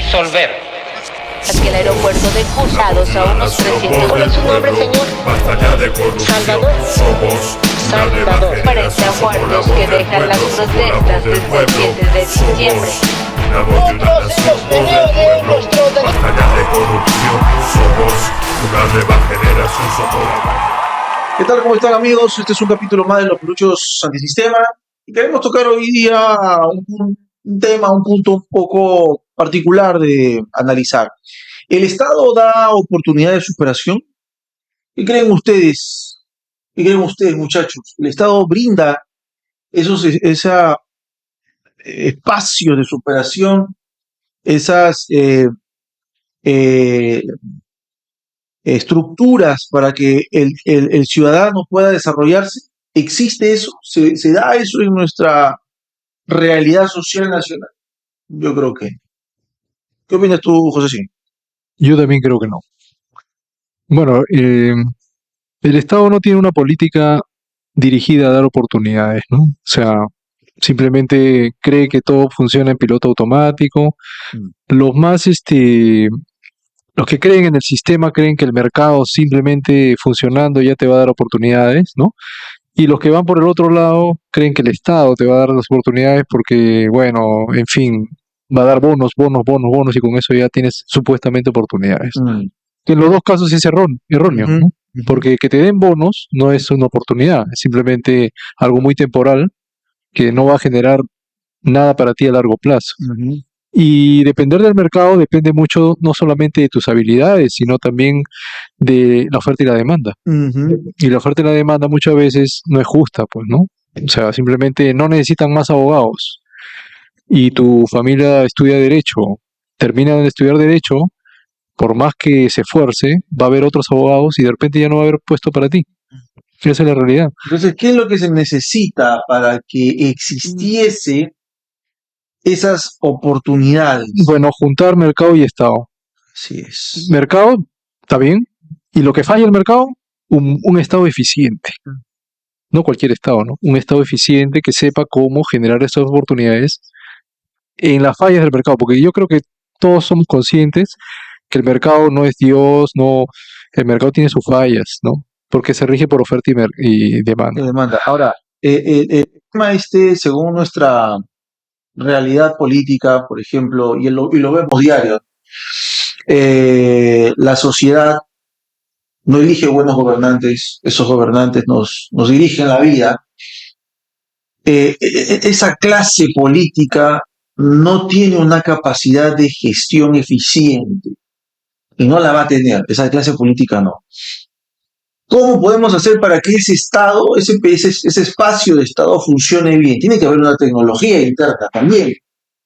resolver. Que el aeropuerto de Cruzados a unos 300. ¿Cuál es su nombre, señor? Basta ya de corrupción. Salvador. Somos una nueva Salvador. 40 generación. muertos Somos que la voz dejan del las pueblo, protestas somos la voz desde el del 7 de diciembre. Somos la voz de una nación, voz del pueblo. Basta ya de corrupción. Somos una nueva generación. Somos la voz. ¿Qué tal? ¿Cómo están, amigos? Este es un capítulo más de Los Peluchos Antisistema y queremos tocar hoy día un tema, un punto un poco particular de analizar. ¿El Estado da oportunidad de superación? ¿Qué creen ustedes? ¿Qué creen ustedes, muchachos? ¿El Estado brinda ese espacio de superación, esas estructuras para que el ciudadano pueda desarrollarse? ¿Existe eso? ¿Se da eso en nuestra realidad social nacional? Yo creo que. ¿Qué opinas tú, José? Sí. Yo también creo que no. Bueno, el Estado no tiene una política dirigida a dar oportunidades, ¿no? O sea, simplemente cree que todo funciona en piloto automático. Los que creen en el sistema creen que el mercado simplemente funcionando ya te va a dar oportunidades, ¿no? Y los que van por el otro lado creen que el Estado te va a dar las oportunidades porque, bueno, en fin, va a dar bonos y con eso ya tienes supuestamente oportunidades. Que en los dos casos es erróneo, ¿no? Porque que te den bonos no es una oportunidad, es simplemente algo muy temporal que no va a generar nada para ti a largo plazo. Y depender del mercado depende mucho no solamente de tus habilidades, sino también de la oferta y la demanda. Y la oferta y la demanda muchas veces no es justa, pues, ¿no? O sea, simplemente no necesitan más abogados. Y tu familia estudia Derecho, termina de estudiar Derecho, por más que se esfuerce, va a haber otros abogados y de repente ya no va a haber puesto para ti. Esa es la realidad. Entonces, ¿qué es lo que se necesita para que existiese esas oportunidades? Bueno, juntar mercado y Estado. Así es. Mercado, está bien. Y lo que falla el mercado, un Estado eficiente. No cualquier Estado, ¿no? Un Estado eficiente que sepa cómo generar esas oportunidades en las fallas del mercado. Porque yo creo que todos somos conscientes que el mercado no es Dios, no, el mercado tiene sus fallas, ¿no? Porque se rige por oferta y demanda. Ahora, el tema según nuestra realidad política, por ejemplo, y lo vemos diario, la sociedad no elige buenos gobernantes, esos gobernantes nos dirigen la vida. Esa clase política no tiene una capacidad de gestión eficiente y no la va a tener, esa clase política no. ¿Cómo podemos hacer para que ese Estado, ese espacio de Estado funcione bien? Tiene que haber una tecnología interna también.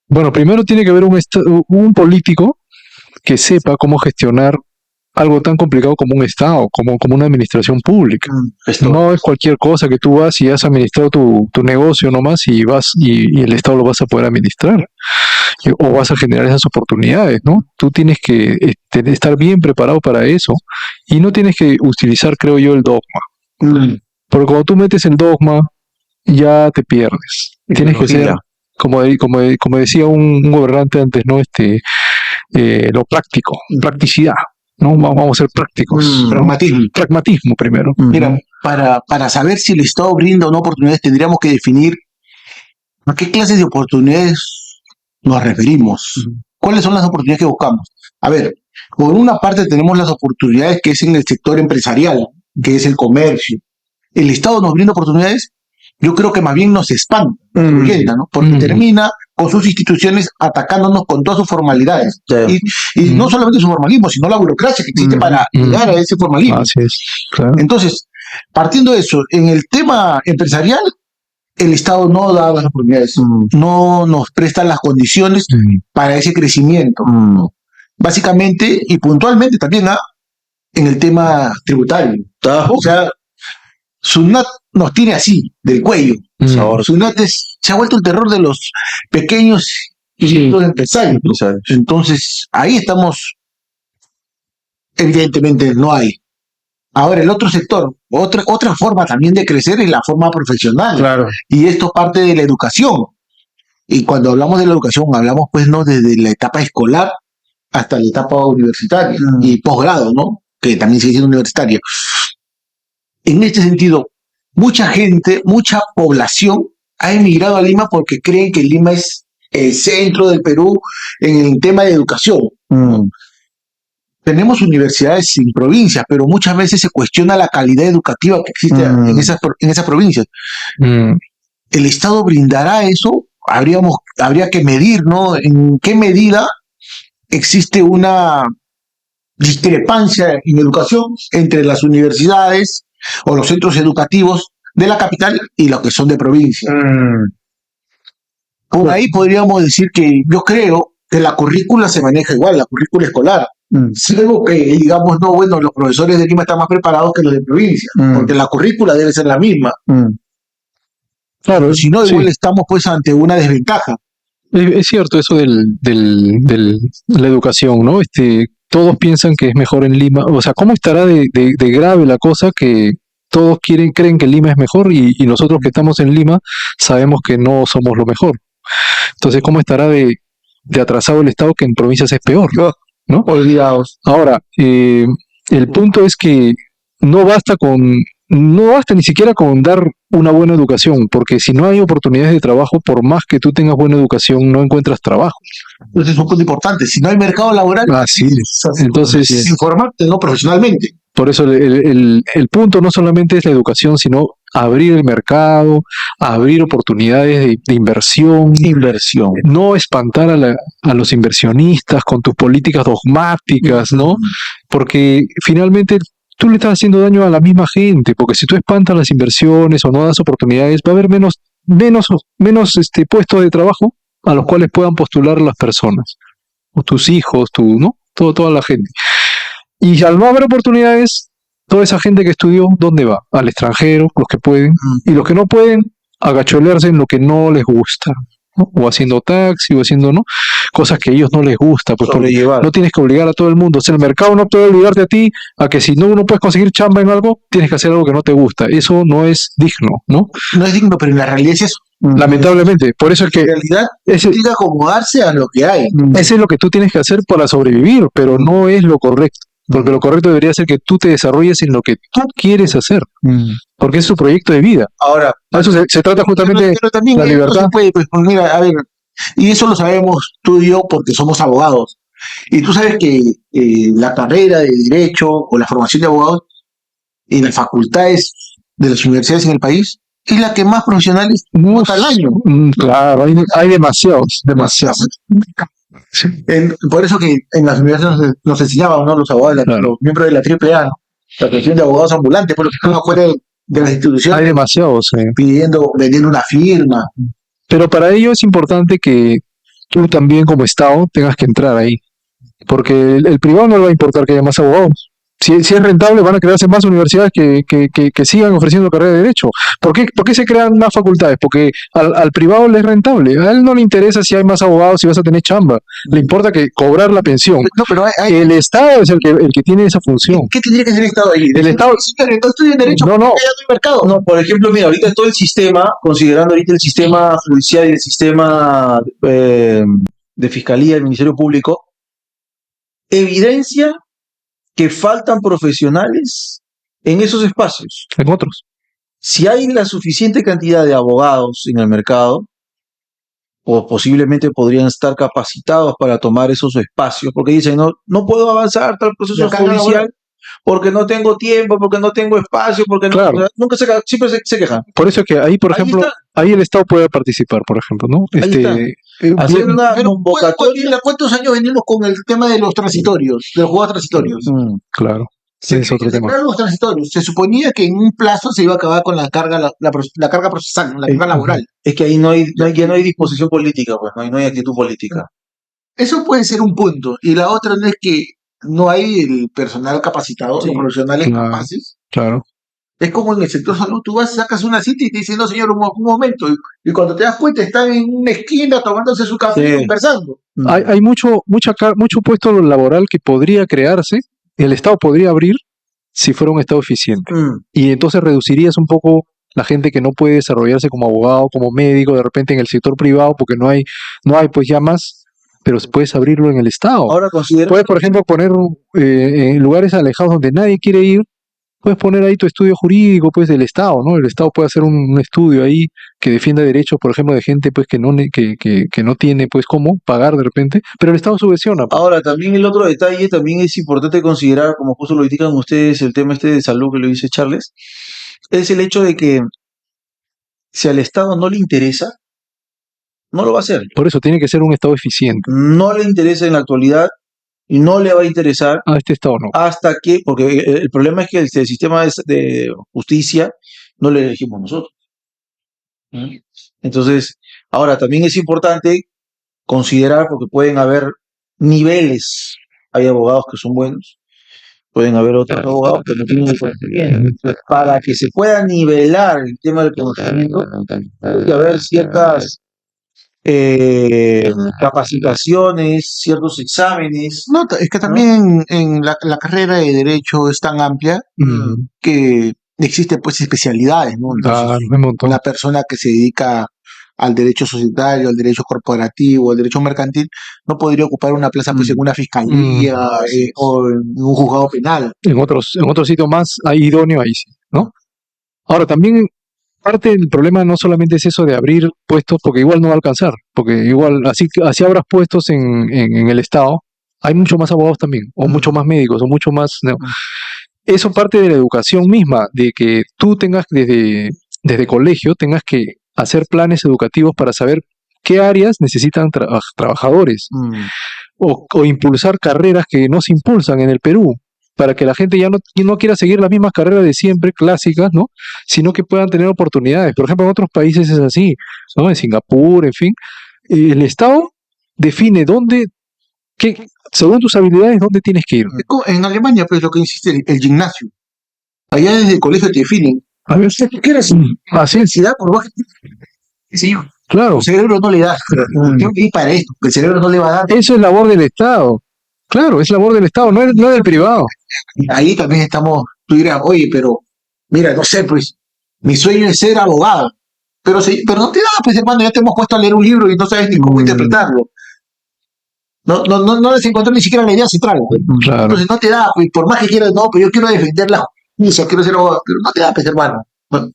Bueno, primero tiene que haber un político que sepa cómo gestionar algo tan complicado como un Estado, como una administración pública. No es cualquier cosa que tú vas y has administrado tu negocio nomás y vas y el Estado lo vas a poder administrar o vas a generar esas oportunidades, ¿no? Tú tienes que estar bien preparado para eso y no tienes que utilizar, creo yo, el dogma. Porque cuando tú metes el dogma ya te pierdes. Tienes que ser, como decía un gobernante antes, ¿no? Lo práctico, practicidad. No, vamos a ser prácticos. Pragmatismo primero. Mira, para saber si el Estado brinda o no oportunidades, tendríamos que definir a qué clases de oportunidades nos referimos. ¿Cuáles son las oportunidades que buscamos? A ver, por una parte tenemos las oportunidades que es en el sector empresarial, que es el comercio. ¿El Estado nos brinda oportunidades? Yo creo que más bien nos espanta, ¿no? Porque termina con sus instituciones atacándonos con todas sus formalidades. Y no solamente su formalismo, sino la burocracia que existe para llegar a ese formalismo. Así es, claro. Entonces, partiendo de eso, en el tema empresarial, el Estado no da las oportunidades, no nos presta las condiciones para ese crecimiento. Básicamente y puntualmente también en el tema tributario. O sea, SUNAT nos tiene así, del cuello. SUNAT se ha vuelto el terror de los pequeños y los empresarios, ¿no? Entonces, ahí estamos, evidentemente no hay. Ahora, el otro sector, otra forma también de crecer es la forma profesional. Claro. Y esto parte de la educación. Y cuando hablamos de la educación, hablamos pues no desde la etapa escolar hasta la etapa universitaria y posgrado, ¿no? Que también sigue siendo universitaria. En este sentido, mucha gente, mucha población ha emigrado a Lima porque creen que Lima es el centro del Perú en el tema de educación. Tenemos universidades en provincias, pero muchas veces se cuestiona la calidad educativa que existe en esas provincias. ¿El Estado brindará eso? Habría que medir, ¿no? ¿En qué medida existe una discrepancia en educación entre las universidades o los centros educativos de la capital y los que son de provincia? Por ahí podríamos decir que yo creo que la currícula se maneja igual, la currícula escolar. Salvo que digamos, no, bueno, los profesores de Lima están más preparados que los de provincia, porque la currícula debe ser la misma. Claro, Si no, igual estamos pues ante una desventaja. Es cierto eso de la educación, ¿no? Todos piensan que es mejor en Lima. O sea, ¿cómo estará de grave la cosa que todos creen que Lima es mejor y nosotros que estamos en Lima sabemos que no somos lo mejor? Entonces, ¿cómo estará de atrasado el Estado que en provincias es peor? ¿No? Olvidados. Ahora, el punto es que no basta ni siquiera con dar una buena educación, porque si no hay oportunidades de trabajo, por más que tú tengas buena educación, no encuentras trabajo. Entonces es un punto importante. Si no hay mercado laboral, Así es. Entonces, informarte, ¿no? Profesionalmente. por eso el punto no solamente es la educación, sino abrir el mercado, abrir oportunidades de inversión, no espantar a los inversionistas con tus políticas dogmáticas, ¿no? Porque finalmente tú le estás haciendo daño a la misma gente, porque si tú espantas las inversiones o no das oportunidades, va a haber menos puestos de trabajo a los cuales puedan postular las personas, o tus hijos, ¿no? Toda la gente. Y al no haber oportunidades, toda esa gente que estudió, ¿dónde va? Al extranjero, los que pueden, y los que no pueden, agacholearse en lo que no les gusta, ¿no? O haciendo taxi, o haciendo, ¿no? Cosas que a ellos no les gusta, pues porque no tienes que obligar a todo el mundo. O sea, el mercado no puede obligarte a ti a que si no puedes conseguir chamba en algo, tienes que hacer algo que no te gusta. Eso no es digno, ¿no? No es digno, pero en la realidad es eso. Lamentablemente, por eso es que En realidad, tiene que acomodarse a lo que hay. ese es lo que tú tienes que hacer para sobrevivir, pero no es lo correcto. Porque lo correcto debería ser que tú te desarrolles en lo que tú quieres hacer, porque es tu proyecto de vida. Ahora, A eso se trata justamente de pero también la libertad. no se puede, pues, mira, a ver, y eso lo sabemos tú y yo porque somos abogados. Y tú sabes que la carrera de Derecho o la formación de abogados en las facultades de las universidades en el país es la que más profesionales busca al año. Claro, hay demasiados. Sí. Por eso que en las universidades nos enseñaban, ¿no? Los abogados, los miembros de la AAA, ¿no? La Asociación de Abogados Ambulantes, por lo que están afuera de las instituciones. Hay demasiados. Vendiendo una firma. Pero para ello es importante que tú también como Estado tengas que entrar ahí, porque el privado no le va a importar que haya más abogados. Si es rentable, van a crearse más universidades que sigan ofreciendo carrera de Derecho. ¿Por qué se crean más facultades? Porque al privado le es rentable. A él no le interesa si hay más abogados, si vas a tener chamba. Le importa que cobrar la pensión. No, pero el Estado es el que tiene esa función. ¿Qué tendría que hacer el Estado ahí? El Estado... No estudian Derecho, no hay mercado. No, por ejemplo, mira, ahorita todo el sistema, considerando ahorita el sistema judicial y el sistema de Fiscalía del Ministerio Público, evidencia que faltan profesionales en esos espacios. En otros. Si hay la suficiente cantidad de abogados en el mercado, o posiblemente podrían estar capacitados para tomar esos espacios, porque dicen, no puedo avanzar tal proceso judicial porque no tengo tiempo, porque no tengo espacio, porque claro. Nunca siempre se quejan. Por eso es que ahí, por ejemplo, ahí el Estado puede participar, por ejemplo, ¿no? Hacer una convocatoria. ¿Cuántos años venimos con el tema de los transitorios, de los juegos transitorios? Claro. Sí, es otro tema. Los transitorios. Se suponía que en un plazo se iba a acabar con la carga procesal, la carga laboral. Es que ahí ya no hay disposición política, pues, no hay actitud política. Eso puede ser un punto. Y la otra no es que no hay el personal capacitado, los profesionales capaces. Claro. Es como en el sector salud, tú vas, sacas una cita y te dicen, no señor, un momento. Y cuando te das cuenta están en una esquina tomándose su café y conversando. Hay mucho puesto laboral que podría crearse, el Estado podría abrir si fuera un Estado eficiente. Y entonces reducirías un poco la gente que no puede desarrollarse como abogado, como médico, de repente en el sector privado, porque no hay pues ya más pero puedes abrirlo en el Estado. Ahora considera, Puedes, por ejemplo, poner en lugares alejados donde nadie quiere ir, puedes poner ahí tu estudio jurídico, pues, del Estado, ¿no? El Estado puede hacer un estudio ahí que defienda derechos, por ejemplo, de gente, pues, que no tiene, pues, cómo pagar de repente, pero el Estado subvenciona, pues. ahora también el otro detalle también es importante considerar, como justo lo indican ustedes, el tema este de salud que lo dice Charles, es el hecho de que si al Estado no le interesa, no lo va a hacer. Por eso tiene que ser un Estado eficiente. No le interesa en la actualidad y no le va a interesar A este Estado no. hasta que, porque el problema es que el sistema de justicia no lo elegimos nosotros. ¿Mm? Entonces, ahora también es importante considerar, porque pueden haber niveles, hay abogados que son buenos, pueden haber otros abogados que no tienen el conocimiento. Entonces, para que se pueda nivelar el tema del conocimiento, tiene que haber ciertas capacitaciones, ciertos exámenes. No, es que también en la carrera de Derecho es tan amplia Mm, que existen pues especialidades, ¿no? Entonces, claro, un montón. una persona que se dedica al derecho societario, al derecho corporativo, al derecho mercantil, no podría ocupar una plaza pues en una fiscalía o en un juzgado penal. En otros sitios más hay idóneo, ahí sí, ¿no? Ahora, también parte del problema no solamente es eso de abrir puestos, porque igual no va a alcanzar, porque igual así abras puestos en el Estado, hay mucho más abogados también, o mucho más médicos, o mucho más... ¿no? Eso parte de la educación misma, de que tú tengas desde colegio, tengas que hacer planes educativos para saber qué áreas necesitan trabajadores, o impulsar carreras que no se impulsan en el Perú, para que la gente ya no quiera seguir las mismas carreras de siempre, clásicas, ¿no? Sino que puedan tener oportunidades. Por ejemplo, en otros países es así, ¿no? En Singapur, en fin. El Estado define según tus habilidades, dónde tienes que ir. En Alemania, pues lo que insiste el gimnasio. Allá desde el colegio te definen. A ver, ¿Qué quieres? así es, Felicidad por baja. Sí, claro. el cerebro no le da. Tengo que ir para esto, porque el cerebro no le va a dar. Eso es labor del Estado. Claro, es labor del Estado, no es del privado. Ahí también estamos, tú dirás, oye, pero mira, no sé, pues, mi sueño es ser abogado. Pero no te da, pues, hermano, ya te hemos puesto a leer un libro y no sabes ni cómo interpretarlo. No les encontré ni siquiera la idea central. Pues. Claro. Entonces no te da, pues, por más que quieras, no, pues yo quiero defender la justicia, quiero ser abogado, pero no te da, pues, hermano. Bueno,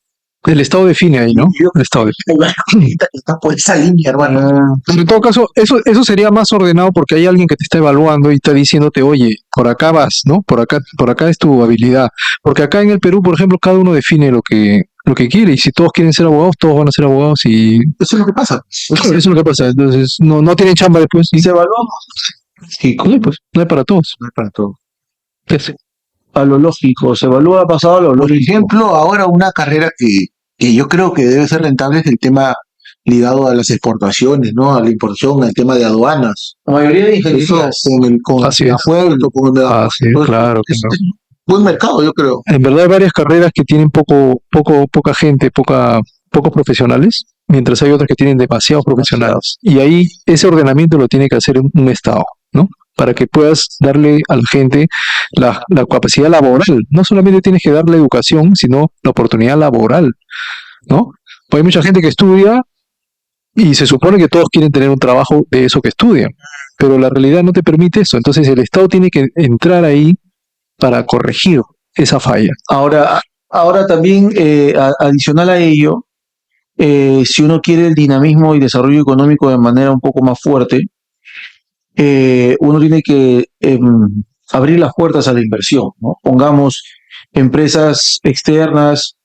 El Estado define ahí, ¿no? Yo- El Estado define. está por esa línea, hermano. Pero en todo caso, eso sería más ordenado porque hay alguien que te está evaluando y está diciéndote, oye, por acá vas, ¿no? Por acá es tu habilidad. Porque acá en el Perú, por ejemplo, cada uno define lo que quiere. Y si todos quieren ser abogados, todos van a ser abogados y Eso es lo que pasa. eso es lo que pasa. Entonces, no tienen chamba después. Y, Se evalúa sí, pues, no hay para todos. No es para todo. Entonces, a lo lógico, se evalúa basado a lo Por lógico. ejemplo, ahora una carrera que yo creo que debe ser rentable es el tema ligado a las exportaciones, ¿no? A la importación, al tema de aduanas. La mayoría de Eso ingenierías. con Así el es. acuerdo, con el sí, claro. es buen mercado, yo creo. En verdad hay varias carreras que tienen poca gente, pocos profesionales, mientras hay otras que tienen demasiados profesionales. Y ahí ese ordenamiento lo tiene que hacer un Estado, ¿no? Para que puedas darle a la gente la capacidad laboral. No solamente tienes que darle educación, sino la oportunidad laboral, ¿no? Pues hay mucha gente que estudia y se supone que todos quieren tener un trabajo de eso que estudian, pero la realidad no te permite eso. Entonces el Estado tiene que entrar ahí para corregir esa falla. Ahora también, adicional a ello, si uno quiere el dinamismo y desarrollo económico de manera un poco más fuerte, uno tiene que abrir las puertas a la inversión, ¿no? Pongamos empresas externas,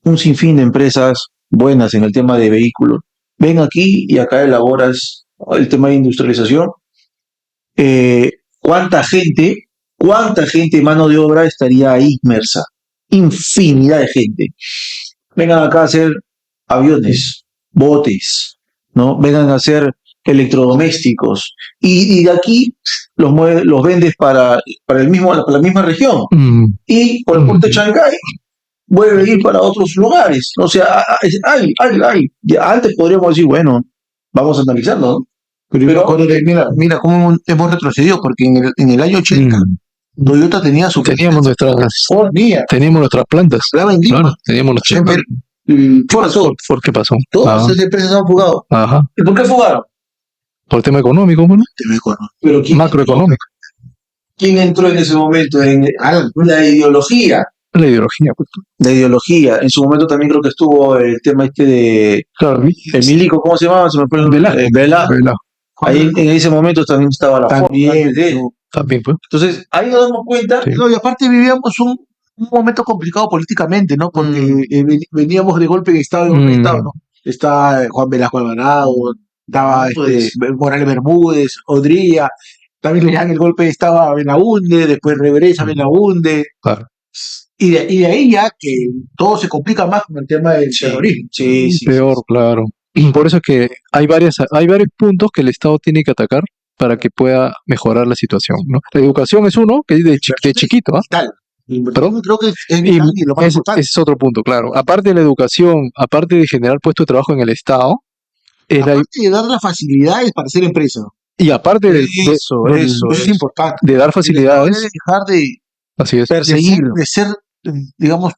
un sinfín de empresas buenas en el tema de vehículos. Ven aquí y acá elaboras el tema de industrialización. ¿Cuánta gente, mano de obra estaría ahí inmersa? Infinidad de gente. Vengan acá a hacer aviones, botes, ¿no? Vengan a hacer electrodomésticos y de aquí los vendes para la misma región y por el puerto de Shanghái vuelve a ir para otros lugares. O sea, hay. Ya antes podríamos decir, bueno, vamos analizando, ¿no? Pero Mira cómo hemos retrocedido, porque en el año 80 Toyota tenía su Teníamos nuestras plantas. Hablaba en Lima. Claro, teníamos nuestras Siempre, plantas. ¿qué pasó? ¿Por qué pasó? Todas esas empresas han fugado. Ajá. ¿y por qué fugaron? Por el tema económico, bueno, Pero macroeconómico, ¿quién entró en ese momento? La ideología. la ideología, pues. La ideología. En su momento también creo que estuvo el tema de Claro, el milico, ¿cómo se llamaba? Se me fue el nombre. Velasco. Velasco. Velasco, Ahí en ese momento también estaba la También, forma. también, pues. Entonces, ahí nos damos cuenta. Sí. No, y aparte vivíamos un momento complicado políticamente, ¿no? Porque veníamos de golpe de Estado, ¿no? Está Juan Velasco Alvarado, estaba Morales Bermúdez, Odría, también le dan el golpe de Estado a Belaunde, después regresa Belaunde, Claro. y de ahí ya que todo se complica más con el tema del terrorismo. Sí, sí. Peor, claro. Por eso es que hay varios puntos que el Estado tiene que atacar para que pueda mejorar la situación, ¿no? La educación es uno, que es de chiquito, ¿ah? Tal. ¿Perdón? Creo que es Y vital y lo más ese importante. es otro punto, claro. Aparte de la educación, aparte de generar puestos de trabajo en el Estado, Aparte de dar las facilidades para hacer empresa. y aparte Eso Es importante. de dar El Estado facilidades, debe dejar de así es, perseguir, de ser, digamos,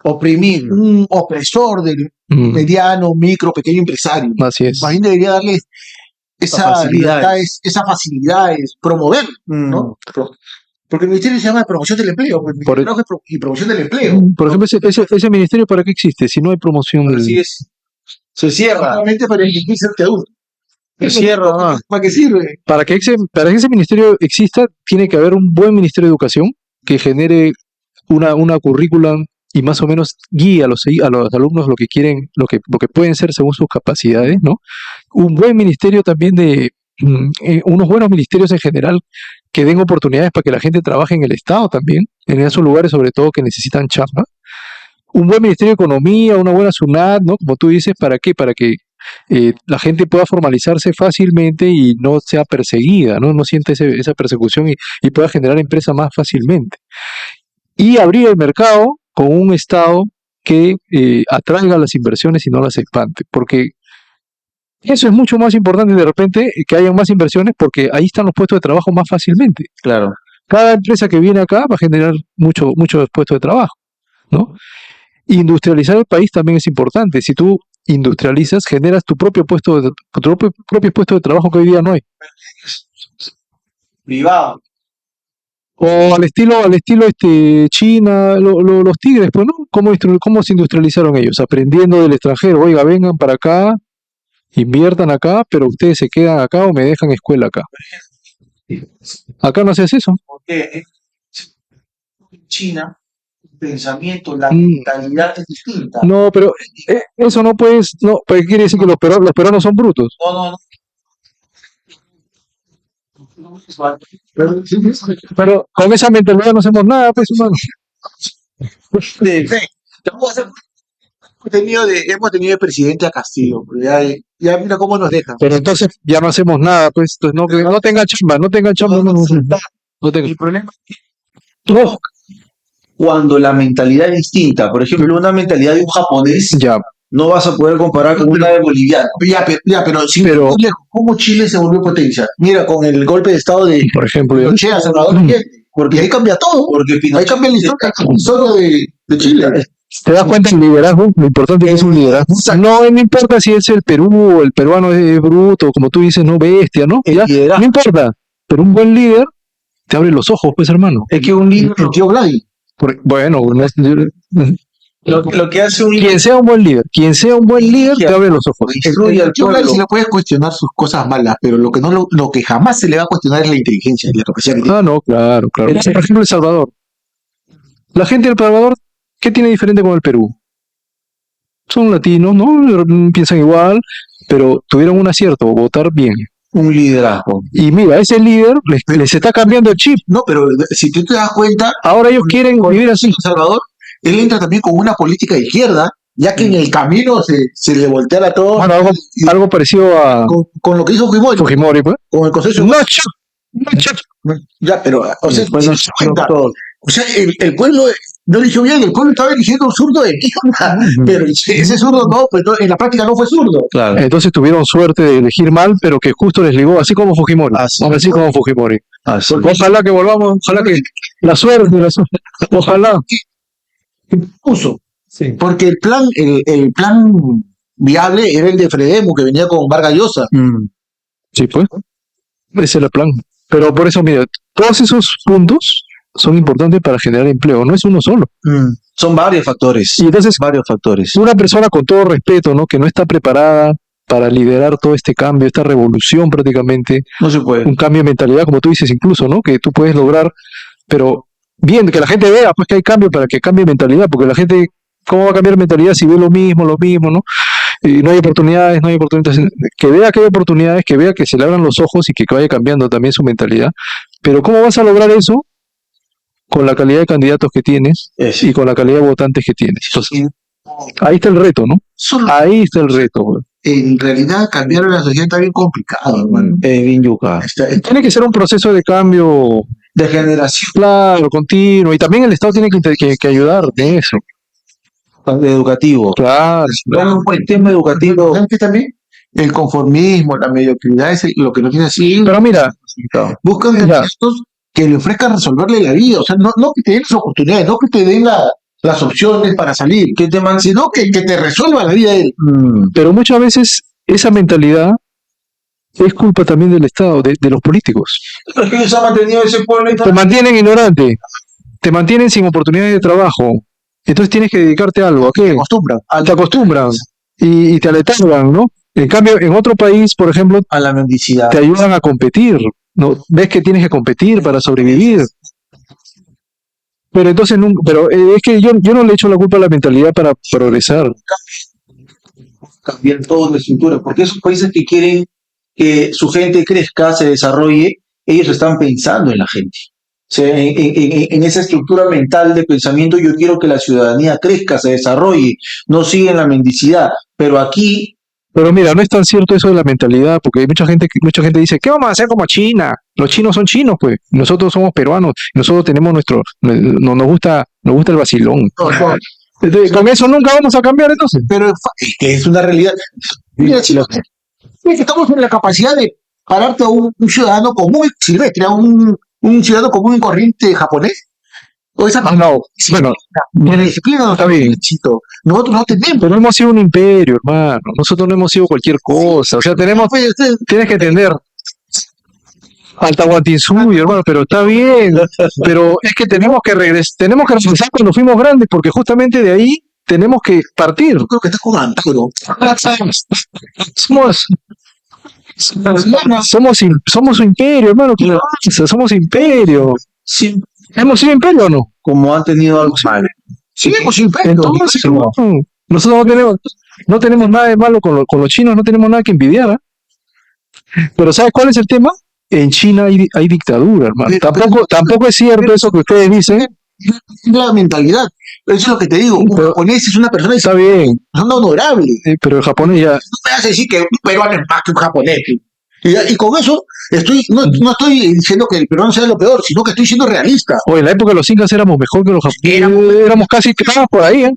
Oprimir. un opresor del mediano, micro, pequeño empresario. así es. Más bien debería darles esas facilidades. facilidades, promover, ¿no? Porque el ministerio se llama de promoción del empleo, pues, Por- Ministerio de Trabajo y promoción del empleo. Por ejemplo, ese ministerio, ¿para qué existe? Si no hay promoción del... Así es. Se cierra. Solamente para el que ser adulto. Se cierra, ¿no? ¿Para qué sirve? Para que ese ministerio exista, tiene que haber un buen ministerio de educación que genere una currículum y más o menos guíe a los alumnos lo que quieren, lo que pueden ser según sus capacidades, ¿no? Un buen ministerio también unos buenos ministerios en general que den oportunidades para que la gente trabaje en el Estado también, en esos lugares sobre todo que necesitan chamba. Un buen ministerio de Economía, una buena SUNAT, ¿no? Como tú dices, ¿para qué? Para que la gente pueda formalizarse fácilmente y no sea perseguida, no siente esa persecución y pueda generar empresa más fácilmente. Y abrir el mercado con un Estado que atraiga las inversiones y no las espante, porque eso es mucho más importante de repente que hayan más inversiones porque ahí están los puestos de trabajo más fácilmente. Claro. Cada empresa que viene acá va a generar muchos puestos de trabajo, ¿no? Industrializar el país también es importante. Si tú industrializas, generas tu propio puesto de trabajo que hoy día no hay. Privado. O al estilo China, los tigres, pues, ¿no? ¿Cómo se industrializaron ellos? Aprendiendo del extranjero. Oiga, vengan para acá, inviertan acá, pero ustedes se quedan acá o me dejan escuela acá. Acá no se hace eso. Porque en China, el pensamiento, la mentalidad es distinta. No, pero eso no puedes, no, pero quiere decir que los peruanos son brutos. No. Pero con esa mentalidad no hacemos nada, pues, hermano. Hemos tenido de presidente a Castillo, pero ya mira cómo nos dejan. Pero entonces ya no hacemos nada, pues, entonces no tengan chamba, no tengan. El problema es que cuando la mentalidad es distinta, por ejemplo, una mentalidad de un japonés, Ya, no vas a poder comparar con una de boliviano. Pero ¿cómo Chile se volvió potencia? Mira, con el golpe de Estado de por ejemplo, Pinochet a Salvador Allende, porque ahí cambia todo. Porque Ahí Pinochet cambia la historia de Chile. ¿te das cuenta del liderazgo? Lo importante que es un liderazgo. No importa si es el Perú o el peruano es bruto, como tú dices, no bestia, ¿no? El Ya, liderazgo. no importa, pero un buen líder te abre los ojos, pues, hermano. es que un líder, El tío Vladi. Bueno, lo que hace un líder quien sea un buen líder, te abre los ojos. instruye al El tío Vladi pueblo. se le puede cuestionar sus cosas malas, pero lo que jamás se le va a cuestionar es la inteligencia y la capacidad que tiene. Ah, no, claro. Por ejemplo, El Salvador. La gente del Salvador, ¿qué tiene diferente con el Perú? Son latinos, ¿no? Piensan igual, pero tuvieron un acierto, votar bien. Un liderazgo. Y mira, ese líder les está cambiando el chip. No, pero si tú te das cuenta, Ahora ellos quieren vivir así. El Salvador, él entra también con una política de izquierda, ya que en el camino se le voltea a todo Bueno, algo parecido a con lo que hizo Fujimori, Fujimori, pues. con el consenso. No, Ya, pero, o sea, Bueno, si se cuenta, todo. o sea, el pueblo no eligió bien, el pueblo estaba eligiendo un zurdo de mierda, pero ese zurdo no, pues en la práctica no fue zurdo. Claro. Entonces tuvieron suerte de elegir mal, pero que justo les ligó, así como Fujimori. Así como Fujimori. Así. Ojalá que volvamos, ojalá que la suerte. Ojalá. Puso, Sí. porque el plan viable era el de Fredemu, que venía con Vargas Llosa. Sí, pues. Ese es el plan. Pero por eso, mira, todos esos puntos son importantes para generar empleo, no es uno solo. Son varios factores. Y entonces, Varios factores. una persona con todo respeto, ¿no? Que no está preparada para liderar todo este cambio, esta revolución prácticamente, No se puede. un cambio de mentalidad, como tú dices incluso, ¿no? Que tú puedes lograr, pero bien, que la gente vea pues que hay cambio para que cambie mentalidad, porque la gente, ¿cómo va a cambiar mentalidad si ve lo mismo, ¿no? Y no hay oportunidades, que vea que hay oportunidades, que vea que se le abran los ojos y que vaya cambiando también su mentalidad. Pero ¿cómo vas a lograr eso? Con la calidad de candidatos que tienes y con la calidad de votantes que tienes. Entonces, ahí está el reto, ¿no? Ahí está el reto, güey. En realidad, cambiar a la sociedad está bien complicado, hermano. Bien yuca. Tiene que ser un proceso de cambio, De generación. claro, continuo, y también el Estado tiene que ayudar en eso. Educativo. Claro. Un buen tema educativo. ¿Sabes qué también? El conformismo, la mediocridad es lo que no tiene así. Pero mira, Buscan Ya. candidatos que le ofrezcan resolverle la vida. O sea, no que te den las oportunidades, no que te den las opciones para salir, ¿Qué tema? sino que te resuelva la vida él. pero muchas veces esa mentalidad es culpa también del Estado, de los políticos. Es que ellos han mantenido ese pueblo y Te mantienen ignorante, te mantienen sin oportunidades de trabajo. Entonces tienes que dedicarte a algo. ¿A qué? Te acostumbran y te aletargan, ¿no? En cambio, en otro país, por ejemplo, a la mendicidad. te ayudan a competir, ¿no? Ves que tienes que competir para sobrevivir. Pero entonces, es que yo no le echo la culpa a la mentalidad para progresar. Cambiar toda la estructura, porque esos países que quieren que su gente crezca, se desarrolle, ellos están pensando en la gente. O sea, en esa estructura mental de pensamiento, yo quiero que la ciudadanía crezca, se desarrolle, no siga en la mendicidad. Pero aquí, Pero mira, no es tan cierto eso de la mentalidad, porque hay mucha gente dice, ¿qué vamos a hacer como China? Los chinos son chinos, pues. Nosotros somos peruanos, nosotros tenemos nos gusta el vacilón. Entonces, con eso nunca vamos a cambiar entonces. Pero es que es una realidad. Mira, si estamos en la capacidad de pararte a un ciudadano común silvestre, a un ciudadano común y corriente japonés. O esa No, bueno, la disciplina no está bien. éxito. Nosotros no tenemos. Pero hemos sido un imperio, hermano. Nosotros no hemos sido cualquier cosa. O sea, tienes que entender. Altahuantinsuyo, hermano, pero está bien. Pero es que tenemos que regresar cuando fuimos grandes, porque justamente de ahí tenemos que partir. Yo creo que estás con Antagro. Somos un imperio, hermano. ¿Qué pasa? Somos imperio. sí, ¿Hemos sido imperio o no? como han tenido algo mal. Sí, pues imperio. Entonces, nosotros no tenemos nada de malo con los chinos, no tenemos nada que envidiar. Pero ¿sabes cuál es el tema? En China hay dictadura, hermano. Tampoco es cierto eso que ustedes dicen. La mentalidad. Eso es lo que te digo. Un Pero- japonés es una persona Está bien, honorable. pero el japonés ya... No me vas a decir que un peruano es más que un japonés. Y con eso no estoy diciendo que el peruano sea lo peor, sino que estoy siendo realista. Oye, en la época de los incas éramos mejor que los japoneses. Éramos casi que estábamos por ahí, ¿eh?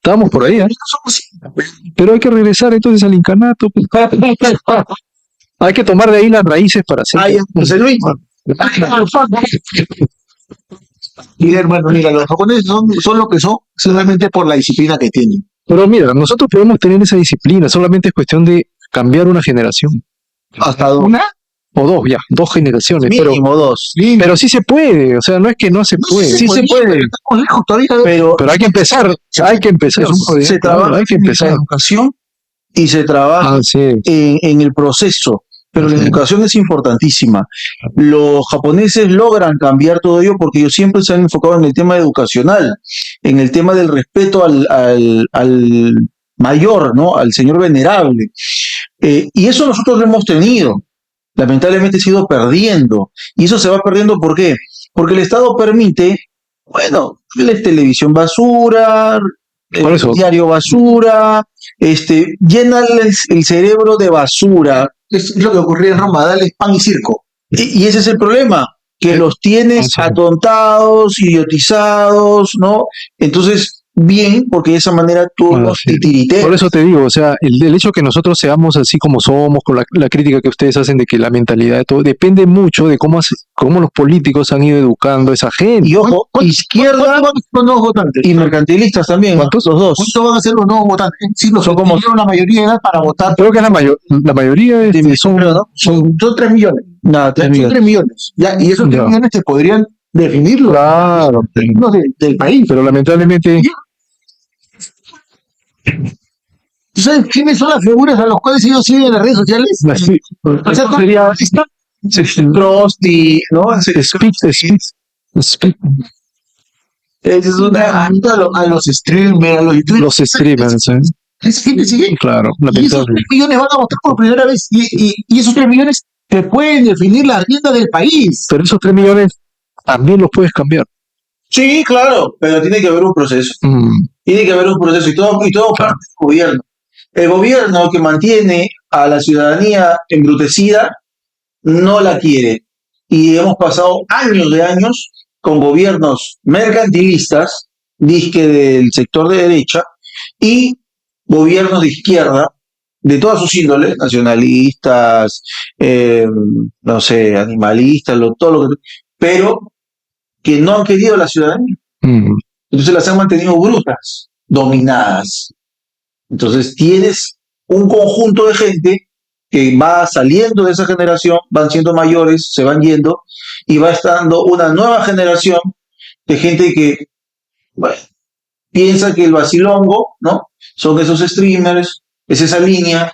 Estábamos por ahí, ¿eh? No somos- Pero hay que regresar entonces al incanato. Hay que tomar de ahí las raíces para hacer. Ah, ya, José Luis. Mira, hermano, mira, los japoneses son lo que son solamente por la disciplina que tienen. Pero mira, nosotros podemos tener esa disciplina, solamente es cuestión de cambiar una generación. Hasta ¿Una? O dos generaciones. mínimo dos. Pero sí se puede, o sea, no es que no se puede. Sí se puede. Estamos lejos todavía. Pero Pero hay que empezar. se trabaja hay que en la empezar. educación y se trabaja Ah, sí. en el proceso. Pero la Sí. educación es importantísima. Los japoneses logran cambiar todo ello porque ellos siempre se han enfocado en el tema educacional, en el tema del respeto al mayor, ¿no? Al señor venerable. Y eso nosotros lo hemos tenido. Lamentablemente se ha ido perdiendo. Y eso se va perdiendo, ¿por qué? Porque el Estado permite, bueno, la televisión basura, Por eso. el diario basura, llena el cerebro de basura. Es lo que ocurría en Roma, darles pan y circo. Y ese es el problema, que los tienes Sí. atontados, idiotizados, ¿no? Entonces, bien, porque de esa manera todos los Sí. titiriteros. Por eso te digo, o sea, el hecho que nosotros seamos así como somos, con la crítica que ustedes hacen de que la mentalidad de todo, depende mucho de cómo los políticos han ido educando a esa gente. Y ojo, ¿Cuántos izquierda van a ser los nuevos votantes? y mercantilistas también, ¿Cuántos? los dos. ¿Cuántos van a ser los nuevos votantes? Sí, los Son que como- tuvieron la mayoría de edad para votar. Creo que la mayoría son, Creo, ¿no? Son 3 millones. Nada, Son 3 3 millones. Ya, y esos 3 Ya. millones se podrían definir los claro, destinos del país. pero lamentablemente ¿Tú sabes quiénes son las figuras a los cuales ellos siguen en las redes sociales? O sea, sería Frosty, ¿no? speak. Esa es una. a los streamers, a los youtubers. Los streamers, ¿eh? Esa gente sigue. Claro, Y esos lamentable. 3 millones van a votar por primera vez. Y esos 3 millones te pueden definir la rienda del país. Pero esos 3 millones también los puedes cambiar. Sí, claro, pero tiene que haber un proceso. Tiene que haber un proceso y todo parte del gobierno. El gobierno que mantiene a la ciudadanía embrutecida no la quiere. Y hemos pasado años de años con gobiernos mercantilistas, disque del sector de derecha, y gobiernos de izquierda, de todas sus índoles, nacionalistas, no sé, animalistas, todo lo que... pero que no han querido a la ciudadanía. Entonces las han mantenido brutas, dominadas. Entonces tienes un conjunto de gente que va saliendo de esa generación, van siendo mayores, se van yendo, y va estando una nueva generación de gente que, bueno, piensa que el vacilongo, ¿no? Son esos streamers, es esa línea,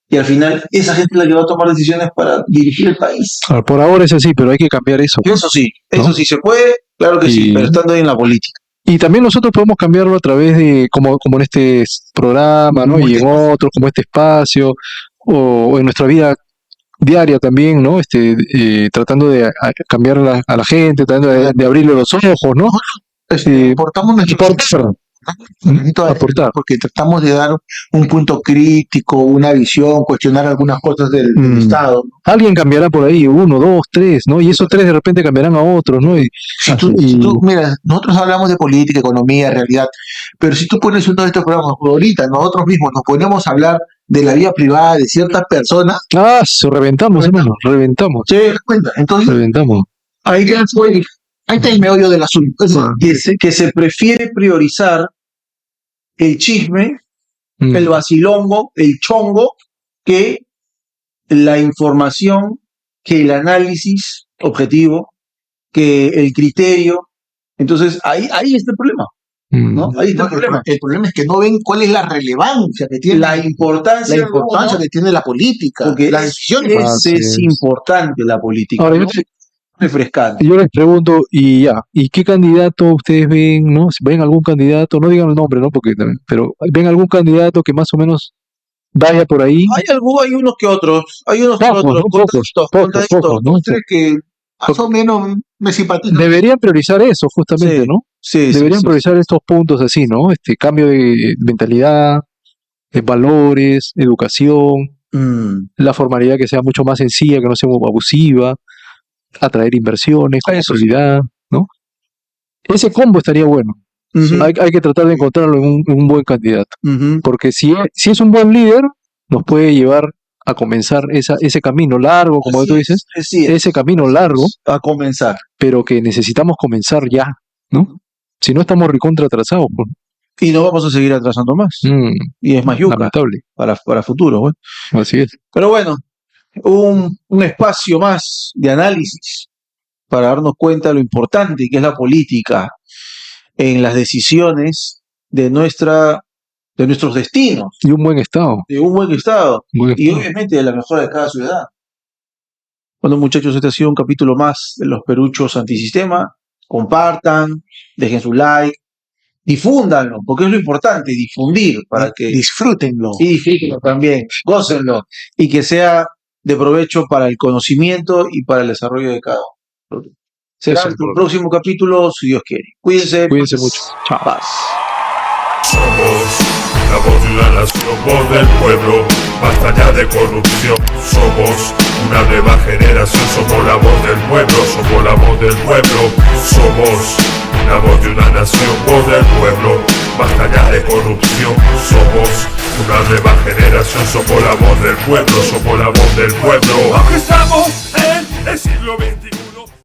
y al final esa gente es la que va a tomar decisiones para dirigir el país. Por ahora es así, pero hay que cambiar eso. Eso sí, eso ¿no? sí se puede, claro que sí, Y- pero estando ahí en la política. Y también nosotros podemos cambiarlo a través de, como en este programa, ¿no? Y en otros, como este espacio, o en nuestra vida diaria también, ¿no? Tratando de cambiar a la gente, tratando de abrirle los ojos, ¿no? Aportamos nuestro granito de arena, Aportar. porque tratamos de dar un punto crítico, una visión, cuestionar algunas cosas del Estado. Alguien cambiará por ahí, 1, 2, 3, ¿no? Y esos 3 de repente cambiarán a otros, ¿no? Mira, nosotros hablamos de política, economía, realidad, pero si tú pones uno de estos programas, ahorita nosotros mismos nos ponemos a hablar de la vida privada de ciertas personas, Reventamos, hermano, reventamos. ¿te das cuenta? Entonces, Reventamos. ahí está el meollo del asunto. Que se prefiere priorizar el chisme, Mm. el vacilongo, el chongo, que la información, que el análisis objetivo, que el criterio. Entonces, ahí está el problema, ¿no? Ahí está el problema. El problema es que no ven cuál es la relevancia que tiene La importancia, ¿no? que tiene la política, Porque las decisiones. Así es es. importante la política. Ahora, ¿no? Refrescante. yo les pregunto, ¿y qué candidato ustedes ven, no? Si ven algún candidato, no digan el nombre, ¿no? Pero ven algún candidato que más o menos vaya por ahí. Hay unos que otros, Pocos, ¿no? Pocos, ¿no? tres que Más o menos me simpatiza. Deberían priorizar eso, justamente, Sí, ¿no? sí, Deberían sí. priorizar estos puntos así, ¿no? Cambio de mentalidad, de valores, educación, la formalidad que sea mucho más sencilla, que no sea abusiva, atraer inversiones, Eso sí. consolidar, ¿no? Ese combo estaría bueno. Ujú, Hay que tratar de encontrarlo en un buen candidato, ujú. porque si es un buen líder, nos puede llevar a comenzar ese camino largo, como Así tú es, dices, así es. ese camino largo, A comenzar. pero que necesitamos comenzar ya, ¿no? Si no estamos recontra atrasados, pues. Y no vamos a seguir atrasando más. Y es más yuca Lamentable. para futuro. Bueno. Así es. Pero bueno, un espacio más de análisis para darnos cuenta de lo importante que es la política en las decisiones de nuestros destinos, Y un buen estado. de un buen Estado un buen y estado. obviamente de la mejora de cada ciudadano. Bueno, muchachos, este ha sido un capítulo más de Los Peruchos Antisistema. Compartan, dejen su like, difúndanlo, porque es lo importante, difundir para que Disfrútenlo. y disfrútenlo también, gócenlo y que sea de provecho para el conocimiento y para el desarrollo de cada uno. Será Eso, hasta un próximo capítulo, si Dios quiere. Cuídense. Cuídense mucho. Chao. Paz. Somos la voz de una nación, voz del pueblo, basta ya de corrupción. Somos una nueva generación, somos la voz del pueblo, somos la voz del pueblo. Somos la voz de una nación, voz del pueblo, basta ya de corrupción. Somos una nueva generación, somos la voz del pueblo, somos la voz del pueblo. Aunque estamos en el siglo XXI.